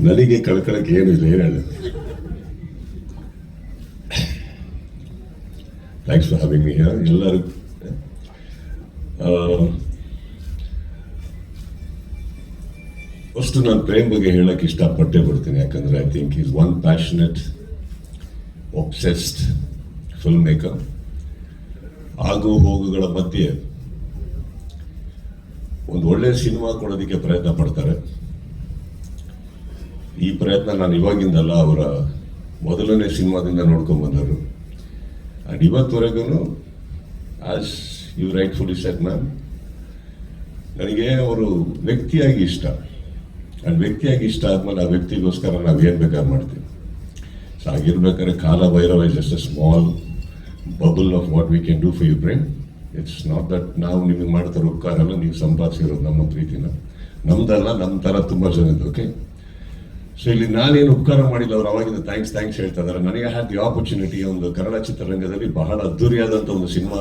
ನನಗೆ ಕಳ್ಕೊಳಕ್ಕೆ ಏನಿಲ್ಲ, ಏನು ಹೇಳಿ. Thanks for having me here. ಎಲ್ಲರೂ ಫಸ್ಟ್ ನಾನು ಪ್ರೇಮ್ ಬಗ್ಗೆ ಹೇಳಕ್ಕೆ ಇಷ್ಟಪಟ್ಟೆ ಬಿಡ್ತೀನಿ. ಯಾಕಂದರೆ I think is one passionate obsessed film maker. ಆಗು ಹೋಗುಗಳ ಮಧ್ಯೆ ಒಂದು ಒಳ್ಳೆ ಸಿನಿಮಾ ಕೊಡೋದಕ್ಕೆ ಪ್ರಯತ್ನ ಪಡ್ತಾರೆ. ಈ ಪ್ರಯತ್ನ ನಾನು ಇವಾಗಿಂದಲ್ಲ, ಅವರ ಮೊದಲನೇ ಸಿನಿಮಾದಿಂದ ನೋಡ್ಕೊಂಡು ಬಂದರು. ಆ್ಯಂಡ್ ಇವತ್ತುವರೆಗೂ as you rightfully said ma'am, ನನಗೆ ಅವರು ವ್ಯಕ್ತಿಯಾಗಿ ಇಷ್ಟ. ಆ್ಯಂಡ್ ವ್ಯಕ್ತಿಯಾಗಿ ಇಷ್ಟ ಆದಮೇಲೆ ಆ ವ್ಯಕ್ತಿಗೋಸ್ಕರ ನಾವು ಏನು ಬೇಕಾದ್ರೆ ಮಾಡ್ತೀವಿ. ಸೊ ಆಗಿರ್ಬೇಕಾದ್ರೆ Kaala Bhairava is just a small bubble of what we can do for you brain. It's not that ನಾವು ನಿಮಗೆ ಮಾಡ್ತಾರೆ ಉಪಕಾರ ಅಲ್ಲ, ನೀವು ಸಂಪಾದಿಸಿರೋದು ನಮ್ಮ ಪ್ರೀತಿನ, ನಮ್ದಲ್ಲ, ನಮ್ಮ ಥರ ತುಂಬ ಜನದ್ದು. ಓಕೆ, ಸೊ ಇಲ್ಲಿ ನಾನೇನು ಉಪಕಾರ ಮಾಡಿಲ್ಲ, ಅವ್ರು ಅವಾಗಿಂದ ಥ್ಯಾಂಕ್ಸ್ ಹೇಳ್ತಾ ಇದ್ದಾರೆ. ನನಗೆ ಹ್ಯಾಡ್ ದಿ ಆಪರ್ಚುನಿಟಿ ಒಂದು ಕನ್ನಡ ಚಿತ್ರರಂಗದಲ್ಲಿ ಬಹಳ ಅದ್ದೂರಿಯಾದಂಥ ಒಂದು ಸಿನಿಮಾ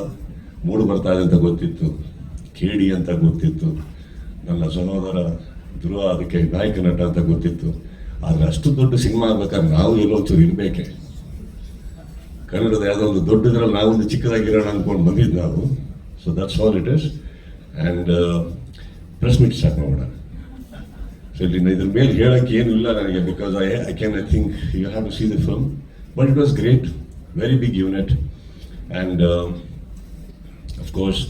ಮೂಡು ಬರ್ತಾ ಇದೆ ಅಂತ ಗೊತ್ತಿತ್ತು, ಕೇಡಿ ಅಂತ ಗೊತ್ತಿತ್ತು, ನನ್ನ ಸಹೋದರ ಧ್ರುವ ಅದಕ್ಕೆ ನಾಯಕ ನಟ ಅಂತ ಗೊತ್ತಿತ್ತು. ಆದರೆ ಅಷ್ಟು ದೊಡ್ಡ ಸಿನಿಮಾ ಆಗ್ಬೇಕಾದ್ರೆ ನಾವು ಎಲ್ಲೋ ಚೂರು ಇರಬೇಕೆ. ಕನ್ನಡದ ಯಾವುದೋ ಒಂದು ದೊಡ್ಡದ್ರಲ್ಲಿ ನಾವೊಂದು ಚಿಕ್ಕದಾಗಿರೋಣ ಅಂದ್ಕೊಂಡು ಬಂದಿದ್ದು ನಾವು. So that's all it is. And press meet start ಮಾಡೋಣ. ಸೊ ಇಲ್ಲಿ ಇದ್ರ ಮೇಲೆ ಹೇಳೋಕ್ಕೆ ಏನೂ ಇಲ್ಲ ನನಗೆ, because I think you have to see the film. But it was great, very big unit. And of course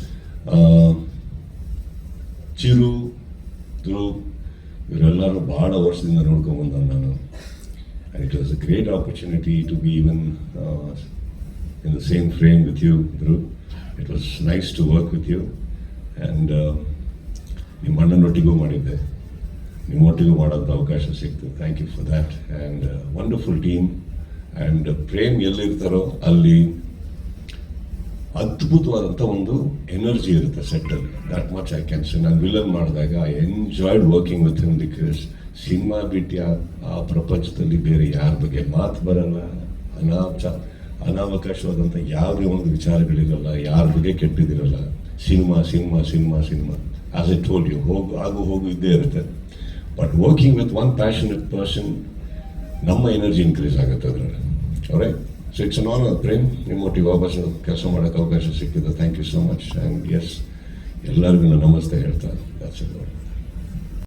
Chiru, Dhruv ಇವರೆಲ್ಲರೂ ಭಾಳ ವರ್ಷದಿಂದ ನೋಡ್ಕೊಂಬಂದ ನಾನು. And it was a great opportunity to be even in the same frame with you, Dhruv. It was nice to work with you. And ನಿಮ್ಮ ಅಣ್ಣನೊಟ್ಟಿಗೂ ಮಾಡಿದ್ದೆ, ನಿಮ್ಮೊಟ್ಟಿಗೂ ಮಾಡೋಂಥ ಅವಕಾಶ ಸಿಕ್ತು. Thank you for that. And wonderful team. And Prem ಎಲ್ಲಿರ್ತಾರೋ ಅಲ್ಲಿ ಅದ್ಭುತವಾದಂಥ ಒಂದು ಎನರ್ಜಿ ಇರುತ್ತೆ ಸೆಟ್ಟಲ್ಲಿ. That much I can say. ನಾನು ವಿಲನ್ ಮಾಡಿದಾಗ I enjoyed working with him, because cinema ಬಿಟ್ಟು ಆ ಪ್ರಪಂಚದಲ್ಲಿ ಬೇರೆ ಯಾರ ಬಗ್ಗೆ ಮಾತು ಬರಲ್ಲ, ಅನಾವಕಾಶವಾದಂಥ ಯಾವುದೇ ಒಂದು ವಿಚಾರಗಳಿರಲ್ಲ, ಯಾರ ಬಗ್ಗೆ ಕೆಟ್ಟಿದಿರಲ್ಲ. Cinema cinema cinema cinema as I told you, ಹೋಗು ಇದ್ದೇ ಇರುತ್ತೆ. But working with one passionate person, ನಮ್ಮ ಎನರ್ಜಿ ಇನ್ಕ್ರೀಸ್ ಆಗುತ್ತೆ ಅದರಲ್ಲಿ. ಅವರೇ, so it's an honour Prem, ನಿಮ್ಮೊಟ್ಟಿಗೆ ವಾಪಸ್ ಕೆಲಸ ಮಾಡೋಕ್ಕೆ ಅವಕಾಶ ಸಿಕ್ಕಿದೆ. Thank you so much. And yes, ಎಲ್ಲರಿಗೂ ನಾನು ನಮಸ್ತೆ ಹೇಳ್ತಾ.